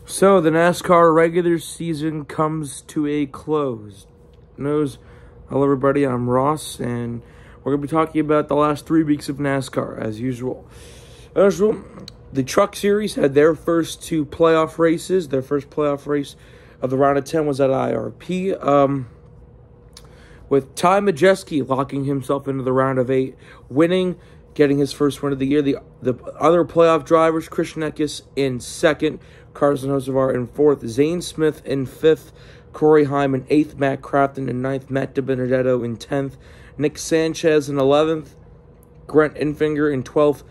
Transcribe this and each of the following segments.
So, the NASCAR regular season comes to a close. Hello everybody, I'm Ross, and we're going to be talking about the last 3 weeks of NASCAR, as usual. The Truck Series had their first 2 playoff races. Their first playoff race of the round of 10 was at IRP, with Ty Majeski locking himself into the round of 8, winning, getting his first win of the year. The other playoff drivers, Christian Eckes in 2nd, Carson Hocevar in 4th, Zane Smith in 5th, Corey Heim in 8th, Matt Crafton in 9th, Matt DiBenedetto in 10th, Nick Sanchez in 11th, Grant Enfinger in 12th,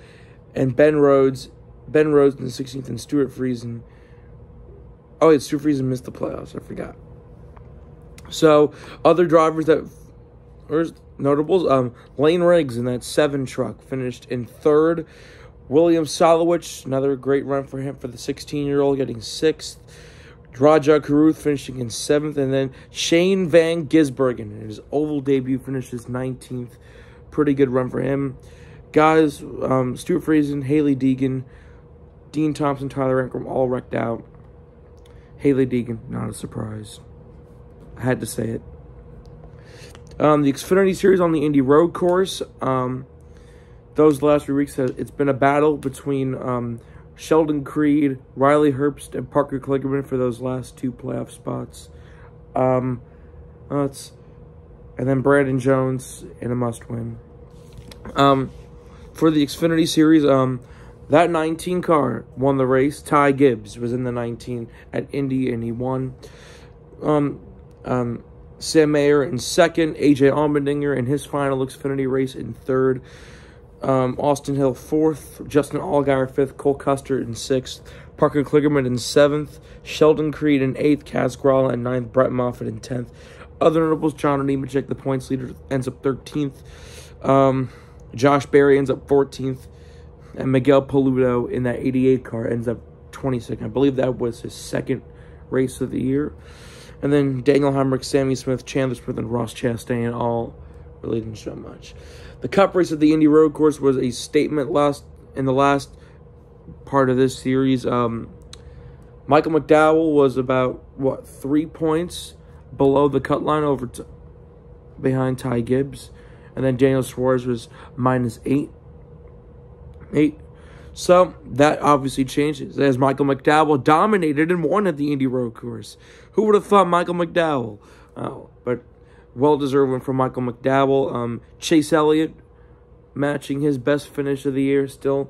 and Ben Rhodes in 16th, and Stuart Friesen. Oh, wait, Stuart Friesen missed the playoffs. I forgot. So, other drivers that were notables, Lane Riggs in that 7 truck finished in 3rd. William Solowich, another great run for him for the 16-year-old, getting 6th. Raja Caruth finishing in 7th. And then Shane Van Gisbergen in his oval debut finishes 19th. Pretty good run for him. Guys, Stuart Friesen, Haley Deegan, Dean Thompson, Tyler Ankrum all wrecked out. Haley Deegan, not a surprise. I had to say it. The Xfinity Series on the Indy Road Course. Those last 3 weeks, it's been a battle between Sheldon Creed, Riley Herbst, and Parker Kligerman for those last 2 playoff spots. And then Brandon Jones in a must-win. For the Xfinity Series, that 19 car won the race. Ty Gibbs was in the 19 at Indy, and he won. Sam Mayer in 2nd, AJ Allmendinger in his final Xfinity race in 3rd. Austin Hill 4th, Justin Allgaier 5th, Cole Custer in 6th, Parker Kligerman in 7th, Sheldon Creed in 8th, Kaz Grala in 9th, Brett Moffitt in 10th. Other notables, John Nemechek, the points leader, ends up 13th. Josh Berry ends up 14th, and Miguel Paludo in that 88 car ends up 22nd. I believe that was his 2nd race of the year. And then Daniel Hemrick, Sammy Smith, Chandler Smith, and Ross Chastain all really didn't show much. The Cup race at the Indy Road Course was a statement in the last part of this series. Michael McDowell was about, 3 points below the cut line behind Ty Gibbs. And then Daniel Suarez was -8. So, that obviously changes, as Michael McDowell dominated and won at the Indy Road Course. Who would have thought Michael McDowell? But well-deserved win for Michael McDowell. Chase Elliott matching his best finish of the year still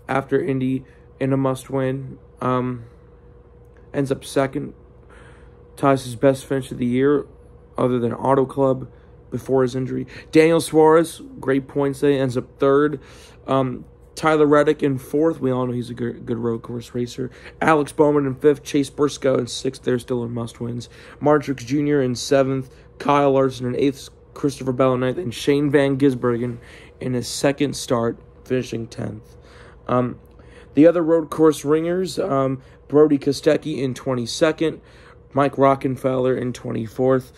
after Indy in a must-win. Ends up 2nd. Ties his best finish of the year other than Auto Club before his injury. Daniel Suarez, great points day, ends up 3rd. Tyler Reddick in 4th. We all know he's a good road course racer. Alex Bowman in 5th. Chase Briscoe in 6th. They're still in must-wins. Martrix Jr. in 7th. Kyle Larson in 8th. Christopher Bell in 9th. And Shane Van Gisbergen in his 2nd start, finishing 10th. The other road course ringers, Brody Kostecki in 22nd. Mike Rockenfeller in 24th.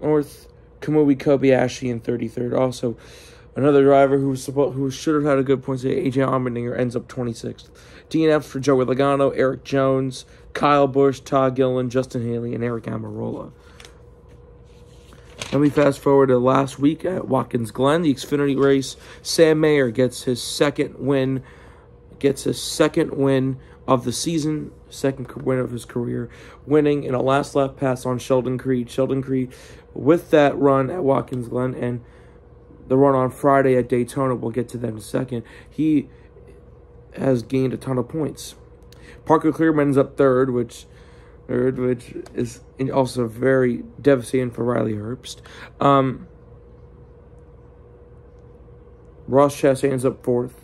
Kamui Kobayashi in 33rd. Also, another driver who should have had a good point today, AJ Allmendinger, ends up 26th. DNFs for Joey Logano, Eric Jones, Kyle Busch, Todd Gilliland, Justin Haley, and Eric Almirola. Then we fast forward to last week at Watkins Glen, the Xfinity race. Sam Mayer gets his 2nd win. Of the season, 2nd win of his career, winning in a last lap pass on Sheldon Creed. Sheldon Creed, with that run at Watkins Glen and the run on Friday at Daytona, we'll get to that in a second, he has gained a ton of points. Parker Kligerman ends up 3rd, which is also very devastating for Riley Herbst. Ross Chastain ends up 4th.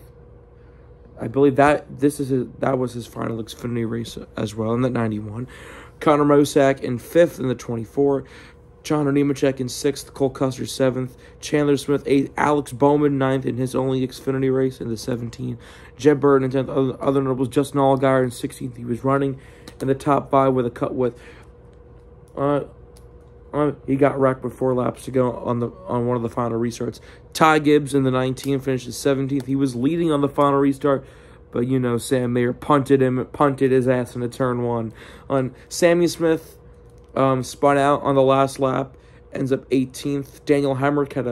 I believe that was his final Xfinity race as well in the 91. Connor Mosack in 5th in the 24. John Nemechek in 6th. Cole Custer 7th. Chandler Smith 8th. Alex Bowman 9th in his only Xfinity race in the 17. Jeb Burton in 10th. Other notables, Justin Allgaier in 16th. He was running in the top 5 with a cut with He got wrecked with 4 laps to go on one of the final restarts. Ty Gibbs in the 19 finishes 17th. He was leading on the final restart, But, you know, Sam Mayer punted his ass into turn 1. Sammy Smith spun out on the last lap, ends up 18th. Daniel Hemrick had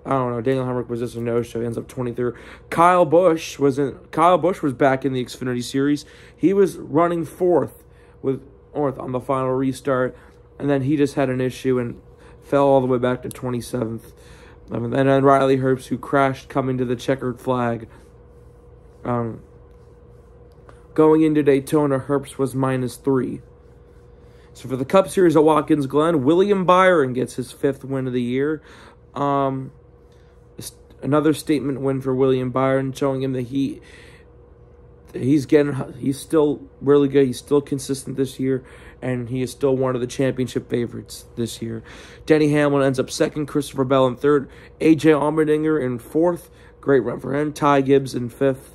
Daniel Hemrick was just a no-show, ends up 23rd. Kyle Busch was back in the Xfinity Series. He was running fourth on the final restart, and then he just had an issue and fell all the way back to 27th. And then Riley Herbst, who crashed coming to the checkered flag. Going into Daytona, Herbst was -3. So for the Cup Series at Watkins Glen, William Byron gets his 5th win of the year. Another statement win for William Byron, showing him that he's still really good. He's still consistent this year, and he is still one of the championship favorites this year. Denny Hamlin ends up 2nd, Christopher Bell in 3rd, AJ Allmendinger in 4th. Great run for him. Ty Gibbs in 5th.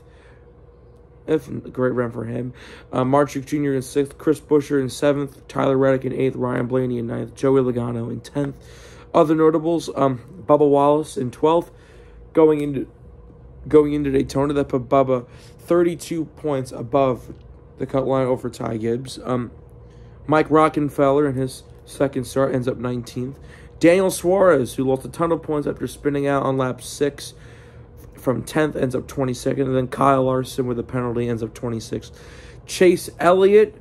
Great run for him. Marchuk Jr. in 6th, Chris Buescher in 7th, Tyler Reddick in 8th, Ryan Blaney in 9th, Joey Logano in 10th. Other notables, Bubba Wallace in 12th. Going into Daytona, that put Bubba 32 points above the cut line over Ty Gibbs. Mike Rockenfeller in his 2nd start ends up 19th. Daniel Suarez, who lost a ton of points after spinning out on lap 6 from 10th, ends up 22nd. And then Kyle Larson with a penalty ends up 26th. Chase Elliott,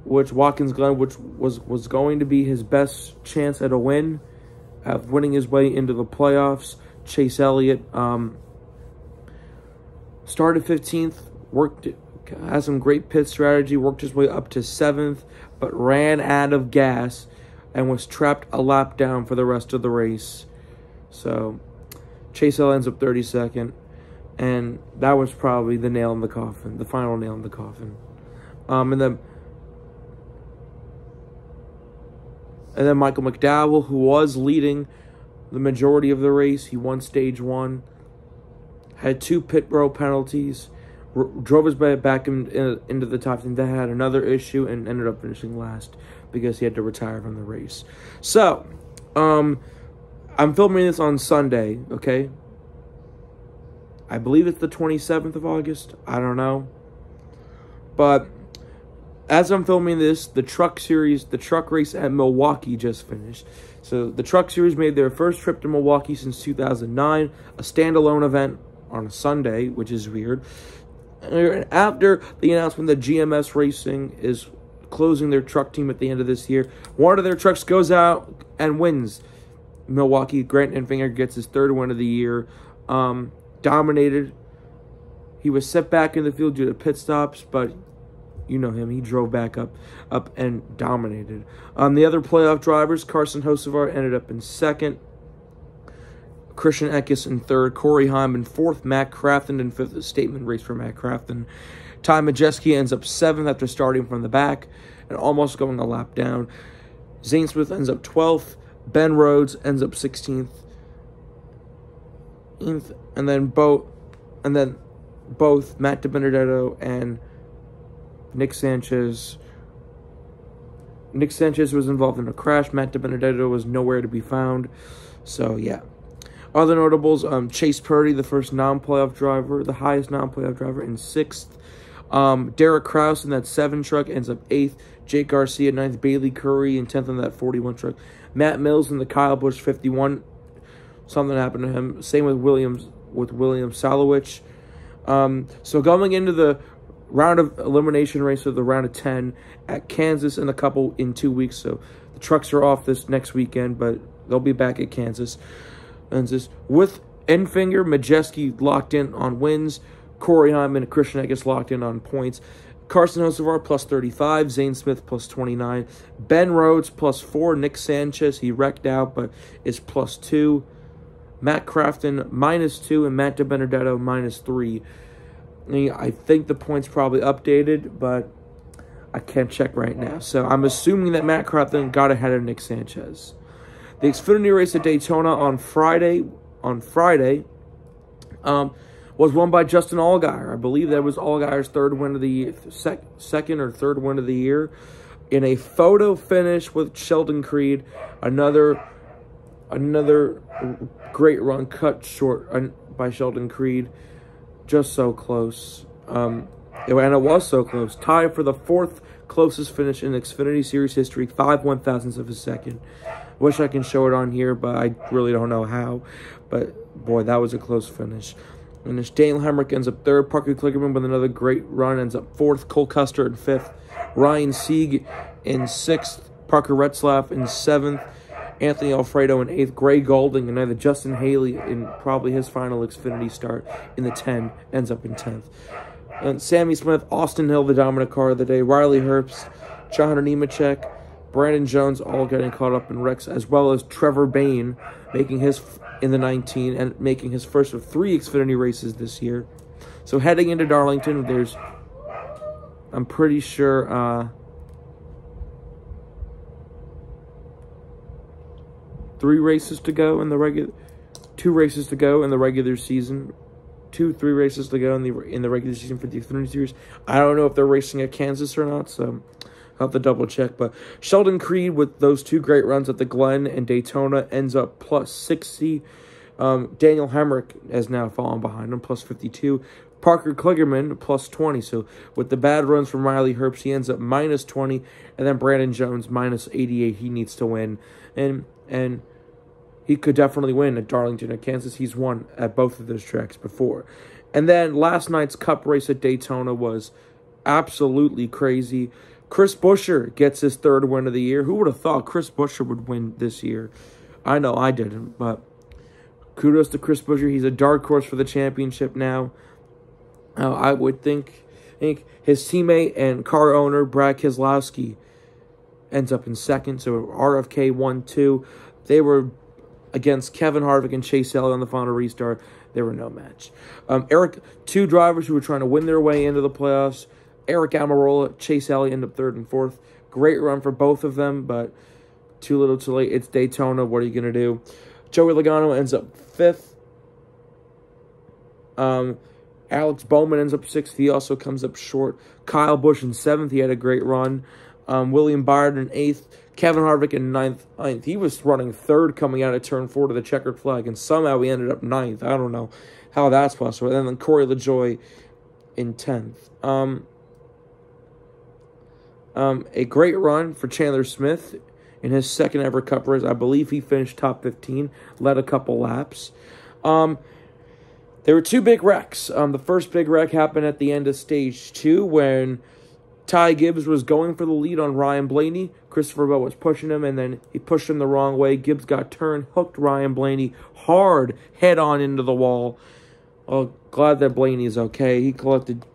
which Watkins Glen, which was going to be his best chance at a win, of winning his way into the playoffs. Chase Elliott started 15th, had some great pit strategy, worked his way up to 7th, but ran out of gas and was trapped a lap down for the rest of the race. So Chase Elliott ends up 32nd, and that was probably the nail in the coffin, the final nail in the coffin. And then Michael McDowell, who was leading the majority of the race, he won stage 1, had 2 pit row penalties, drove his way back into the top 10, then had another issue and ended up finishing last because he had to retire from the race. So, I'm filming this on Sunday, okay? I believe it's the 27th of August. I don't know. But as I'm filming this, the truck race at Milwaukee just finished. So the Truck Series made their first trip to Milwaukee since 2009, a standalone event on a Sunday, which is weird. And after the announcement that GMS Racing is closing their truck team at the end of this year, one of their trucks goes out and wins Milwaukee. Grant Enfinger gets his 3rd win of the year. Dominated. He was set back in the field due to pit stops, but you know him. He drove back up and dominated. The other playoff drivers, Carson Hocevar ended up in 2nd. Christian Eckes in 3rd. Corey Heim in 4th. Matt Crafton in 5th. A statement race for Matt Crafton. Ty Majeski ends up 7th after starting from the back and almost going a lap down. Zane Smith ends up 12th. Ben Rhodes ends up 16th. And then both Matt DiBenedetto and Nick Sanchez was involved in a crash. Matt DiBenedetto was nowhere to be found. So, yeah. Other notables, Chase Purdy, the first non-playoff driver, the highest non-playoff driver, in 6th. Derek Kraus in that 7 truck ends up 8th. Jake Garcia 9th. Bailey Curry in 10th in that 41 truck. Matt Mills in the Kyle Busch 51. Something happened to him. Same with William Salowich. So going into the round of elimination race of the round of 10 at Kansas in 2 weeks. So the trucks are off this next weekend, but they'll be back at Kansas. With Enfinger, Majeski locked in on wins. Corey Heim and Christian Eckes locked in on points. Carson Hocevar plus 35. Zane Smith plus 29. Ben Rhodes plus 4. Nick Sanchez, he wrecked out, but is plus 2. Matt Crafton minus 2. And Matt DiBenedetto minus 3. I think the points probably updated, but I can't check right now. So I'm assuming that Matt Crafton got ahead of Nick Sanchez. The Xfinity race at Daytona on Friday was won by Justin Allgaier. I believe that was Allgaier's 3rd win of the year, second or third win of the year, in a photo finish with Sheldon Creed. Another great run cut short by Sheldon Creed. Just so close. And it was so close. Tied for the 4th closest finish in Xfinity Series history, 5 1,000ths of a second. Wish I can show it on here, but I really don't know how. But, boy, that was a close finish. And Daniel Hemrick ends up 3rd. Parker Kligerman with another great run ends up 4th. Cole Custer in 5th. Ryan Sieg in 6th. Parker Retzlaff in 7th. Anthony Alfredo in 8th. Gray Golding and either Justin Haley in probably his final Xfinity start in the 10 ends up in 10th. And Sammy Smith, Austin Hill, the dominant car of the day. Riley Herbst, John Nemechek, Brandon Jones all getting caught up in wrecks, as well as Trevor Bayne making his in the 19 and making his first of 3 Xfinity races this year. So heading into Darlington, there's, I'm pretty sure, 3 races to go in the regular, 2 races to go in the regular season. 3 races to go in the regular season for the Xfinity Series. I don't know if they're racing at Kansas or not, so I'll have to double check. But Sheldon Creed with those 2 great runs at the Glen and Daytona ends up plus 60. Daniel Hemrick has now fallen behind him, plus 52. Parker Kligerman, plus 20. So with the bad runs from Riley Herbst, he ends up minus 20. And then Brandon Jones, minus 88. He needs to win. And he could definitely win at Darlington or Kansas. He's won at both of those tracks before. And then last night's Cup race at Daytona was absolutely crazy. Chris Buescher gets his 3rd win of the year. Who would have thought Chris Buescher would win this year? I know I didn't, but kudos to Chris Buescher. He's a dark horse for the championship now. I would think his teammate and car owner, Brad Keselowski, ends up in 2nd. So RFK 1-2. They were against Kevin Harvick and Chase Elliott on the final restart. They were no match. 2 drivers who were trying to win their way into the playoffs. Eric Almirola, Chase Elliott end up 3rd and 4th. Great run for both of them, but too little too late. It's Daytona. What are you going to do? Joey Logano ends up 5th. Alex Bowman ends up 6th. He also comes up short. Kyle Busch in 7th. He had a great run. William Byron in 8th. Kevin Harvick in 9th. He was running 3rd coming out of turn 4 to the checkered flag, and somehow he ended up 9th. I don't know how that's possible. And then Corey LaJoie in 10th. A great run for Chandler Smith in his 2nd ever Cup race. I believe he finished top 15, led a couple laps. There were 2 big wrecks. The first big wreck happened at the end of stage 2 when Ty Gibbs was going for the lead on Ryan Blaney. Christopher Bell was pushing him, and then he pushed him the wrong way. Gibbs got turned, hooked Ryan Blaney hard, head-on into the wall. Oh, glad that Blaney is okay. He collected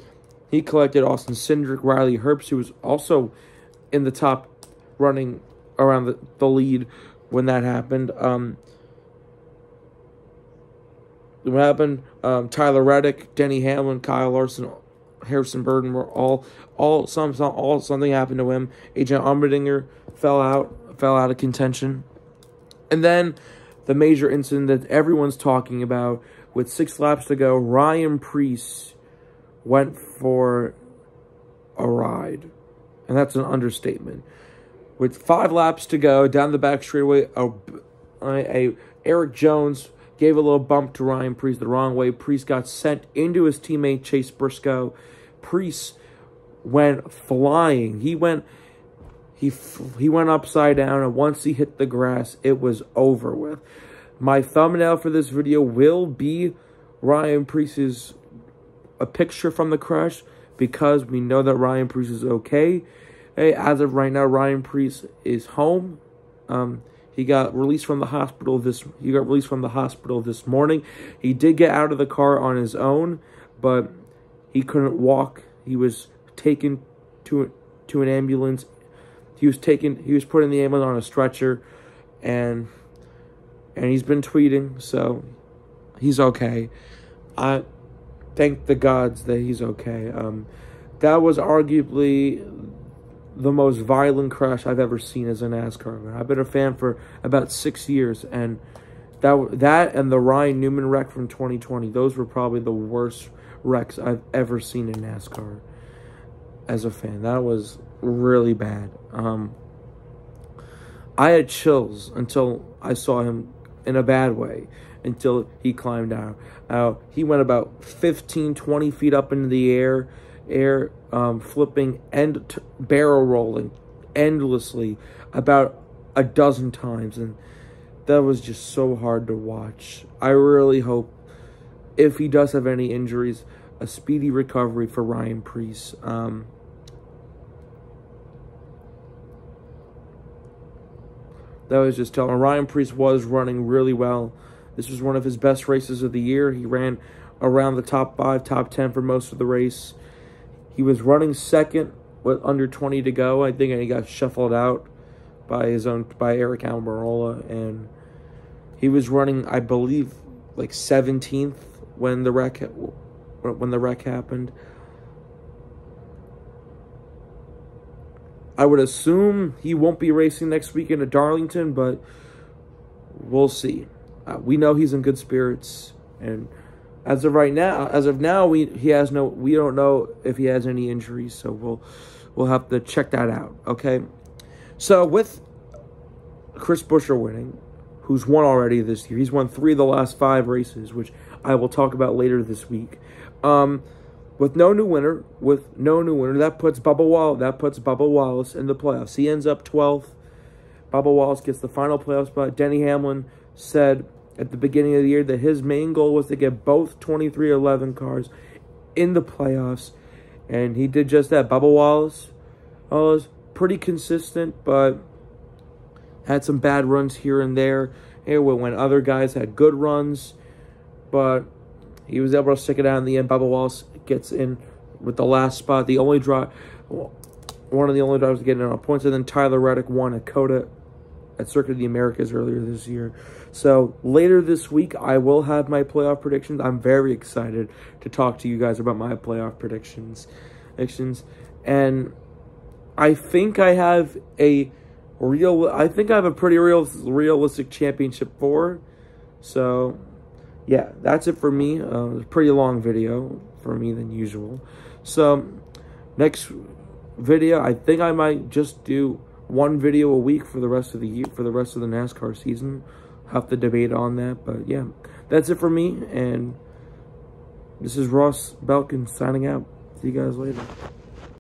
Austin Cindric, Riley Herbst, who was also in the top running around the lead when that happened. What happened? Tyler Reddick, Denny Hamlin, Kyle Larson, Harrison Burton were all something happened to him. Agent Allmendinger fell out of contention. And then the major incident that everyone's talking about, with 6 laps to go, Ryan Preece went for a ride. And that's an understatement. With 5 laps to go, down the back straightaway, Eric Jones gave a little bump to Ryan Preece the wrong way. Preece got sent into his teammate Chase Briscoe. Preece went flying. He went upside down, and once he hit the grass, it was over with. My thumbnail for this video will be Ryan Preece's a picture from the crash, because we know that Ryan Preece is okay. Hey, as of right now, Ryan Preece is home. He got released from the hospital this morning. He did get out of the car on his own, but he couldn't walk. He was taken to an ambulance. He was put in the ambulance on a stretcher, and he's been tweeting, so he's okay. I thank the gods that he's okay. That was arguably the most violent crash I've ever seen as a NASCAR fan. I've been a fan for about 6 years, and that and the Ryan Newman wreck from 2020, those were probably the worst wrecks I've ever seen in NASCAR as a fan. That was really bad. I had chills until I saw him in a bad way. until he climbed out. He went about 15, 20 feet up into the air, flipping and barrel rolling endlessly about a dozen times, and that was just so hard to watch. I really hope, if he does have any injuries, a speedy recovery for Ryan Preece. That was just telling. Ryan Preece was running really well. This was one of his best races of the year. He ran around the top 5, top 10 for most of the race. He was running second with under 20 to go, I think, and he got shuffled out by Eric Almirola, and he was running, I believe, like 17th when the wreck happened. I would assume he won't be racing next weekend at Darlington, but we'll see. We know he's in good spirits, and as of now, we don't know if he has any injuries, so we'll have to check that out. Okay, so with Chris Buescher winning, who's won already this year, he's won 3 of the last 5 races, which I will talk about later this week. With no new winner, that puts Bubba Wallace in the playoffs. He ends up 12th. Bubba Wallace gets the final playoff spot. Denny Hamlin said at the beginning of the year that his main goal was to get both 2311 cars in the playoffs, and he did just that. Bubba Wallace was pretty consistent, but had some bad runs here and there. When other guys had good runs, but he was able to stick it out in the end. Bubba Wallace gets in with the last spot. One of the only drivers to get in on points. And then Tyler Reddick won at COTA at Circuit of the Americas earlier this year. So later this week, I will have my playoff predictions. I'm very excited to talk to you guys about my playoff predictions. And I think I have a pretty realistic championship 4. So yeah, that's it for me. It's a pretty long video for me than usual. So next video, I think I might just do 1 video a week for the rest of the year, for the rest of the NASCAR season. Have to debate on that, but yeah, that's it for me. And this is Ross Belkin signing out. See you guys later.